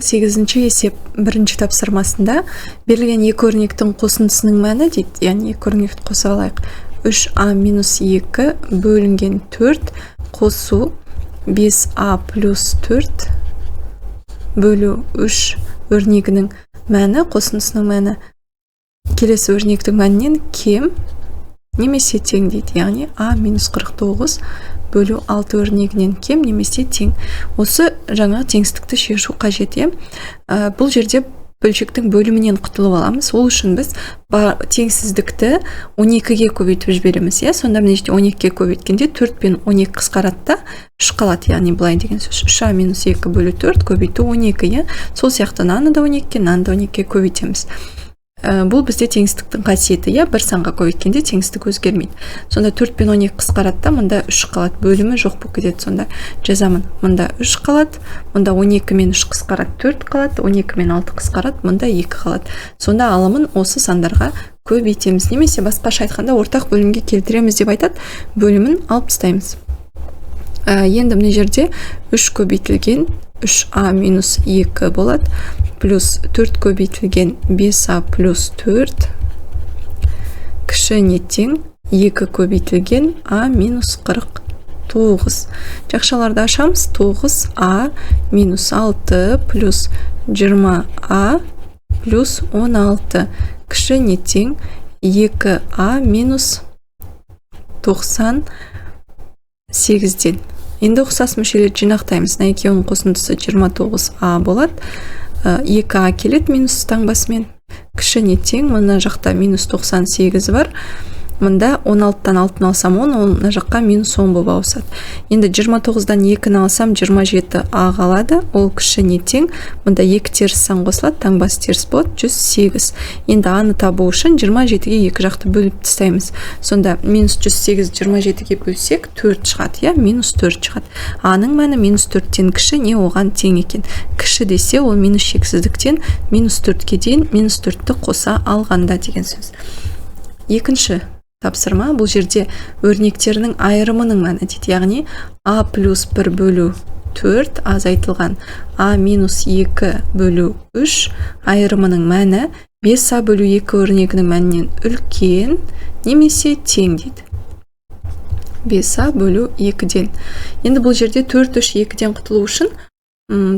18-ші есеп бірінші тапсырмасында берілген екі өрнектің қосындысының мәні дейді. Яғни екі өрнекті қоса алайық. 3а минус 2 бөлінген 4 қосу 5а плюс 4 бөлу 3 өрнегінің мәні, қосындысының мәні келесі өрнектің мәнінен кем немесе тең дейді. Яғни а минус 49 бөлу 6 өрнегінен кем немесе тең. Осы жаңа теңсіздікті шешу қажет. Бұл жерде бөлшектің бөлімінен құтылып аламыз. Ол үшін біз теңсіздікті 12-ге көбейтіп жібереміз. Сонда мына жерде 12-ге көбейткенде 4 пен 12 қысқарады да 3 қалады. Яғни былай деген сөз 3а минус 2 бөлу 4 көбейту 12. Сол сияқты наны да 12-ке, наны да 12-ге көбейтеміз. Бұл бізде теңсіздіктің қасиеті. Бір санға көбейткенде теңсіздік өзгермейді. Сонда 4 пен 12 қысқарады да, мұнда 3 қалады. Бөлімі жоқ болып кетеді. Сонда жазамын. Мұнда 3 қалады. Мұнда 12 мен 3 қысқарады, 4 қалады. 12 мен 6 қысқарады, мұнда 2 қалады. Сонда алымын осы сандарға көбейтеміз. Немесе басқаша айтқанда ортақ бөлімге келтіреміз деп айтады. Бөлімін алып тастаймыз. Енді мына жерде 3 көбейтілген 3а минус 2 болады. Плюс 4 көбейтілген 5а плюс 4 кіші не тең 2 көбейтілген а минус 49. Жақшаларды ашамыз. 9а минус 6 плюс 20а плюс 16 кіші не тең 2а минус 98-ден. Енді ұқсас мүшелерді жинақтаймыз. Екеуінің қосындысы 29а болады. 2а келеді минус таңбасымен. Кіші не тең, мына жақта минус 98 бар. Мұнда 16-тан 6-ны алсам 10, мына жаққа минус 10 болып ауысады. Енді 29-дан 2-ні алсам 27а қалады. Ол кіші не тең. Мұнда 2 теріс сан қосылады, таңбасы теріс болады, 108. Енді аны табу үшін 27-ге екі жақты бөліп тастаймыз. Сонда минус 108 27-ге бөлсек 4 шығады, минус 4 шығады. Аның мәні минус 4-тен кіші, не оған тең екен. Кіші десе, ол минус шексіздіктен минус 4-ке дейін минус 4-ті қоса алғанда деген сөз. Екінші тапсырма, бұл жерде өрнектерінің айырымының мәні дейді. Яғни а плюс 1 бөлу 4 азайтылған а минус 2 бөлу 3 айырымының мәні 5а бөлу 2 өрнегінің мәнінен үлкен немесе тең дейді. 5а бөлу 2-ден. Енді бұл жерде 4, 3, 2-ден құтылу үшін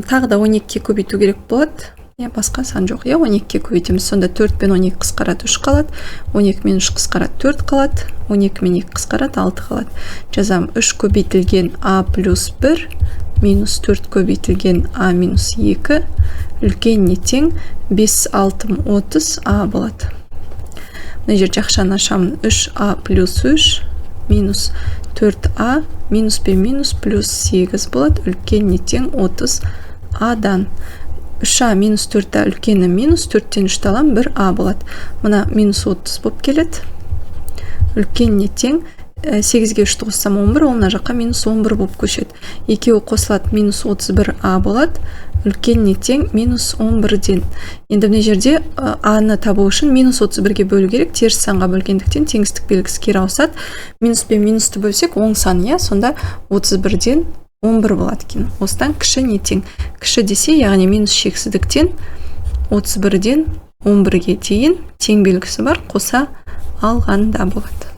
тағы да 12-ке көбейту керек болады. Басқа сан жоқ. 12-ке көбейтеміз. Сонда 4 пен 12 қысқарады, 3 қалады. 12 мен 3 қысқарады, 4 қалады. 12 мен 2 қысқарады, 6 қалады. Жазам 3 көбейтілген а плюс 1 минус 4 көбейтілген а минус 2 үлкен не тең 5, 6, 30а болады. Мына жерде жақшаны ашамын. 3а плюс 3 минус 4а минус пен минус плюс 8 болады. Үлкен не тең 30адан. 3а минус 4а үлкені минус 4-тен 3 алам 1а болады. Мұна минус 30 болып келеді. Үлкен не тең 8-ге 3 қоссам 11, олына жаққа минус 11 болып көшеді. Екеуі қосылады минус 31а болады. Үлкен не тең минус 11-ден. Енді мына жерде аны табу үшін минус 31-ге бөлу керек. Теріс санға бөлгендіктен теңсіздік белгісі кері ауысады. Минус пен минусты бөлсек оң сан, сонда 31-ден 11 болады екен. Осыдан кіші не тең. Кіші десе, яғни минус шексіздіктен 31-ден 11-ге дейін тең белгісі бар, қоса алғанда болады.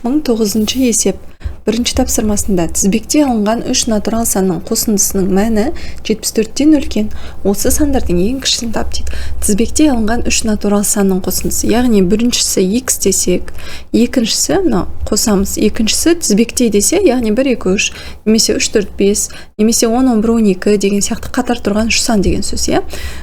19-ші есеп. Бірінші тапсырмасында тізбекте алынған 3 натурал санның қосындысының мәні 74-тен үлкен. Осы сандардың ең кішісін тап дейді. Тізбекте алынған 3 натурал санның қосындысы. Яғни біріншісі x десек, екіншісі қосамыз. Екіншісі тізбекте десе, яғни 1, 2, 3, немесе 3, 4, 5, немесе 10, 11, 12 деген сияқты қатар тұрған 3 сан деген сөз.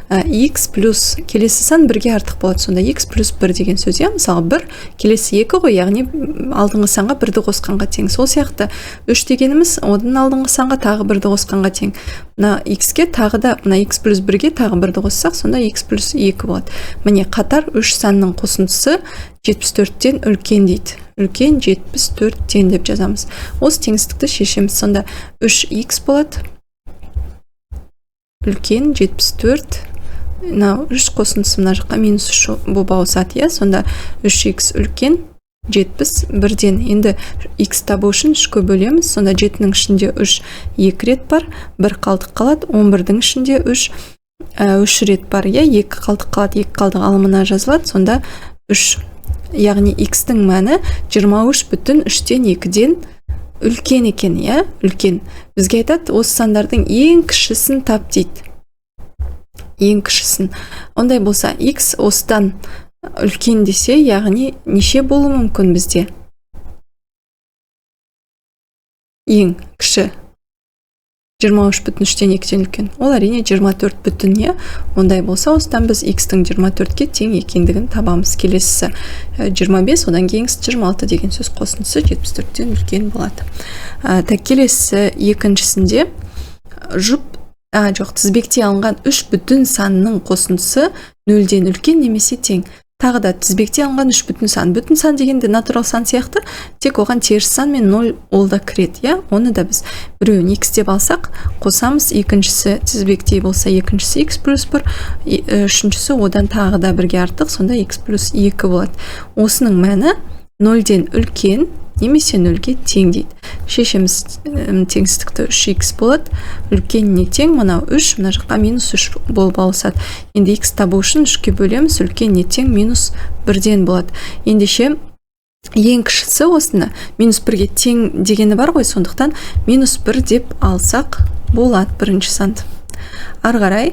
X плюс келесі сан 1-ге артық болады. Сонда x плюс 1 деген сөз. Мысалы 1 келесі 2 ғой, яғни алдыңғы санға 1-ді қосқанға тең. Сол сияқты 3 дегеніміз одан алдыңғы санға тағы 1-ді қосқанға тең. Мына x-ке тағы да мына x плюс 1-ге тағы 1-ді қоссақ, сонда x плюс 2 болады. Міне қатар 3 санның қосындысы 74-тен үлкен дейді. Үлкен 74-тен деп жазамыз. Осы теңсіздікті шешеміз. Сонда 3x болады. Үлкен 74. 3 қосындысы мына жаққа минус 3 болып ауысады. Сонда 3x үлкен 71-ден. Енді x табу үшін 3-ке бөлеміз. Сонда 7-нің ішінде 3 2 рет бар, 1 қалдық қалады. 11-дің ішінде 3 рет бар. 2 қалдық қалады, 2 қалдық алымына жазылады. Сонда 3. Яғни x-тің мәні 23,3-тен 2-ден үлкен екен, үлкен. Бізге айтады, осы сандардың ең кішісін тап дейді. Ең кішісін. Ондай болса, x осыдан үлкен десе, яғни неше болуы мүмкін бізде? Ең кіші 23,3-тен 2-ден үлкен. Ол әрине 24 бүтін, Ондай болса, осыдан біз x-тің 24-ке тең екендігін табамыз. Келесісі 25, одан кейінгісі 26 деген сөз қосындысы 74-тен үлкен болады. Келесісі екіншісінде тізбекте алынған 3 бүтін санның қосындысы 0-ден үлкен немесе тең. Тағы да тізбекте алынған 3 бүтін сан. Бүтін сан дегенде натурал сан сияқты, тек оған теріс сан мен 0 ол да кіреді, Оны да біз біреуін x деп алсақ, қосамыз, екіншісі тізбектей болса, екіншісі x плюс 1, үшіншісі одан тағы да бірге артық, сонда x плюс 2 болады. Осының мәні 0-ден үлкен немесе 0-ге тең дейді. Шешеміз теңсіздікті 3x болады. Үлкеніне тең, мынау 3, мына жаққа минус 3 болып ауысады. Енді x табу үшін 3-ке бөлеміз, үлкеніне тең минус 1-ден болады. Ендеше ең кішісі осыны минус 1-ге тең дегені бар ғой, сондықтан минус 1 деп алсақ болады бірінші санды. Ары қарай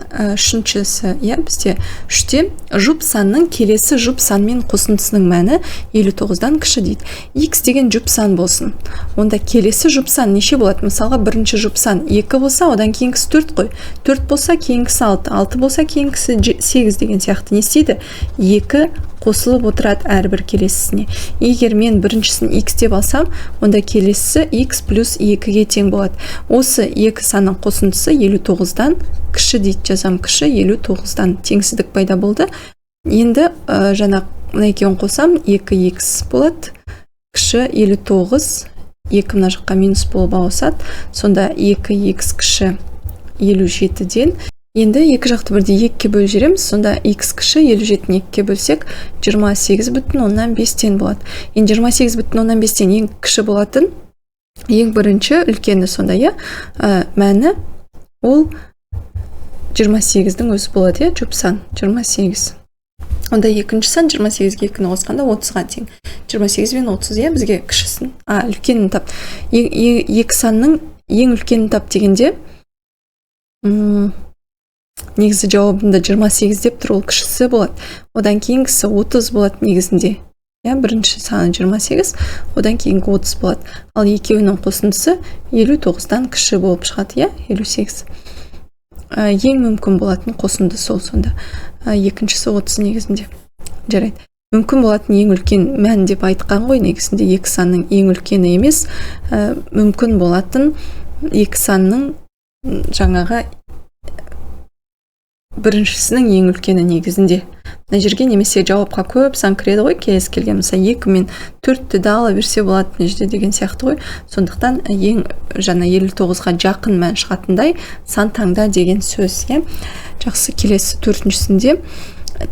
үшіншісі, бізде 3-те жұп санның келесі жұп санмен қосындысының мәні 59-дан кіші дейді. X деген жұп сан болсын. Онда келесі жұп сан неше болады? Мысалға, бірінші жұп сан 2 болса, одан кейінгісі 4 қой. 4 болса, кейінгісі 6, 6 болса, кейінгісі 8 деген сияқты. Не істейді? 2 қосылып отырады әрбір келесісіне. Егер мен біріншісін x деп алсам, онда келесісі x плюс 2-ге тең болады. Осы 2 санның қосындысы 59-дан кіші дейді, жазам, кіші 59-дан теңсіздік пайда болды. Енді жаңа екеуін қосам, 2x болады, кіші 59, 2 мына жаққа минус болып ауысады. Сонда 2x кіші 57-ден. Енді екі жақты бірде 2-ке бөліп жібереміз, сонда x кіші 57-ні 2-ке бөлсек 28,5-тен болады. Енді 28,5-тен ең кіші болатын, ең бірінші үлкені сонда, мәні ол 28-дің өзі болады, жұп сан 28. Онда екінші сан 28-ге 2-ні қосқанда 30-ға тең. 28 мен 30, бізге кішісін, үлкенін тап. Екі санның ең үлкенін тап дегенде, негізі жауабында 28 деп тұр, ол кішісі болады. Одан кейінгісі 30 болады негізінде. Бірінші саны 28, одан кейінгі 30 болады. Ал екеуінің қосындысы 59-дан кіші болып шығады, 58. Ең мүмкін болатын қосынды сол сонда. Екіншісі 30 негізінде. Жарайды. Мүмкін болатын ең үлкен мән деп айтқан ғой, негізінде екі санның ең үлкені емес, мүмкін болатын екі санның жаңағы біріншісінің ең үлкені негізінде. Мына жерге немесе жауапқа көп сан кіреді ғой, келесі келген. Мысалы 2 мен 4-ті де ала берсе болады мына жерде деген сияқты ғой. Сондықтан ең жаңа 59-ға жақын мән шығатындай сан таңда деген сөз. Жақсы, келесі төртіншісінде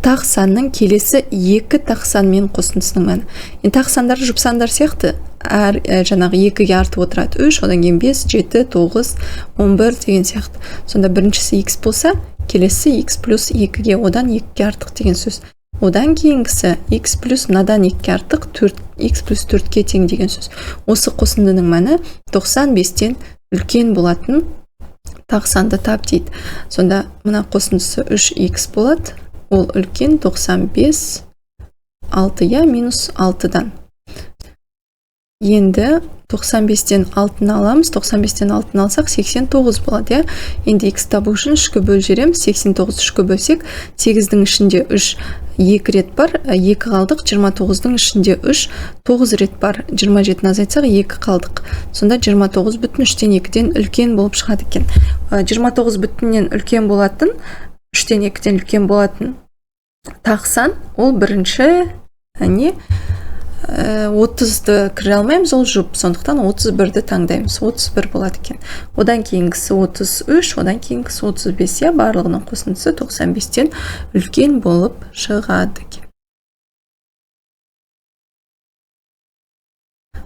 тақ санның келесі 2 тақ санмен қосындысының мәні. Тақ сандар жұп сандар сияқты жаңағы 2-ге артып отырады. 3, одан кейін 5, 7, 9, 11 деген сияқты. Сонда біріншісі x болса, келесі x плюс 2-ге, одан 2-ге артық деген сөз. Одан кейінгісі x плюс мынадан 2-ге артық, x плюс 4-ге тең деген сөз. Осы қосындының мәні 95-тен үлкен болатын тақ санды тап дейді. Сонда мына қосындысы 3x болады. Ол үлкен 95, 6 минус 6-дан. Енді 95-тен 6-ны аламыз, 95-тен 6-ны алсақ 89 болады. Енді x табу үшін 3-ке бөліп жібереміз, 89 3-ке бөлсек, 8-дің ішінде 3 2 рет бар, 2 қалдық, 29-дің ішінде 3 9 рет бар, 27-ні азайтсақ 2 қалдық. Сонда 29,3-тен 2-ден үлкен болып шығады екен. 29,3-тен үлкен болатын, 3-тен 2-ден үлкен болатын тақ сан, ол бірінші 30-ды кіре алмаймыз, ол жұп, сондықтан 31-ді таңдаймыз, 31 болады екен. Одан кейінгісі 33, одан кейінгісі 35, барлығының қосындысы 95-тен үлкен болып шығады екен.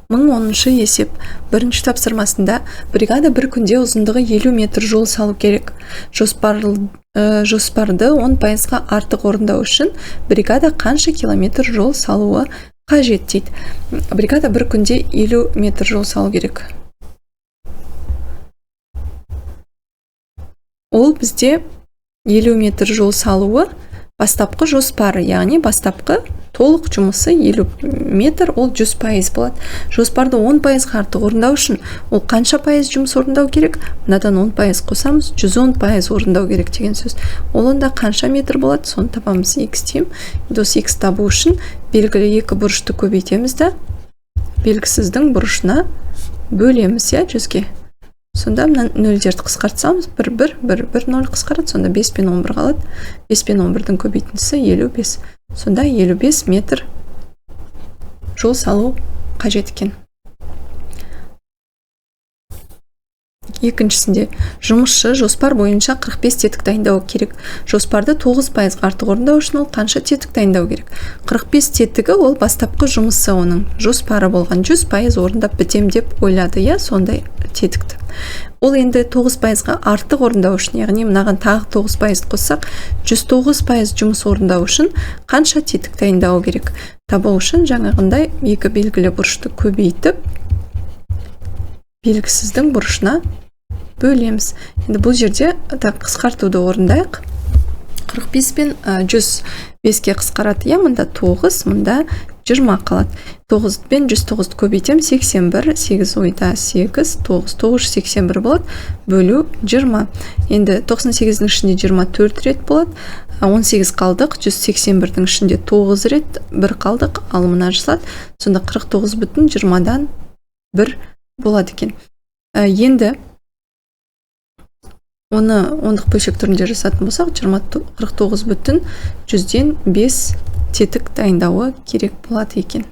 1010 есеп. Бірінші тапсырмасында бригада бір күнде ұзындығы 50 метр жол салу керек. Жоспарды 10%-ға артық орындау үшін бригада қанша километр жол салуы қажет дейді. Бригада бір күнде 50 метр жол салу керек. Ол бізде 50 метр жол салуы бастапқы жоспары, яғни бастапқы толық жұмысы 50 метр, ол 100% болады. Жоспарды 10%-ға артық орындау үшін ол қанша пайыз жұмыс орындау керек? Мынадан 10% қосамыз, 110% орындау керек деген сөз. Ол онда қанша метр болады? Соны табамыз. X деймін. Осы X табу үшін белгілі екі бұрышты көбейтеміз да белгісіздің бұрышына бөлеміз, 100-ге. Сонда нөлдерді қысқартсамыз, 1, 0 қысқарады, сонда 5 пен 11 қалады. 5 пен 11-дің көбейтіндісі 55. Сонда 55 метр жол салу қажет екен. Екіншісінде, жұмысшы жоспар бойынша 45 тетік дайындау керек. Жоспарды 9%-ға артық орындау үшін ол қанша тетік дайындау керек? 45 тетігі ол бастапқы жұмысы, оның жоспары болған. 100% орындап бітем деп ойлады, сондай тетікті. Ол енді 9%-ға артық орындау үшін, яғни мынаған тағы 9% қоссақ, 109% жұмыс орындау үшін қанша тетік дайындау керек? Табу үшін жаңағындай екі белгілі бұрышты көбейтіп, белгісіздің бұрышына бөлеміз. Енді бұл жерде қысқартуды орындайық. 45 пен 105-ге қысқарады. Мұнда 9, мұнда 20 қалады. 9 пен 109-ды көбейтем, 81, 8 ойда 8, 9, 981 болады, бөлу 20. Енді 98-дің ішінде 24 рет болады, 18 қалдық, 181-дің ішінде 9 рет 1 қалдық, ал мына жасалады. Сонда 49 бүтін 20-дан 1 болады екен. Енді оны ондық бөлшек түрінде жасатын болсақ, 49 бүтін 100-ден 5 тетік дайындауы керек болады екен.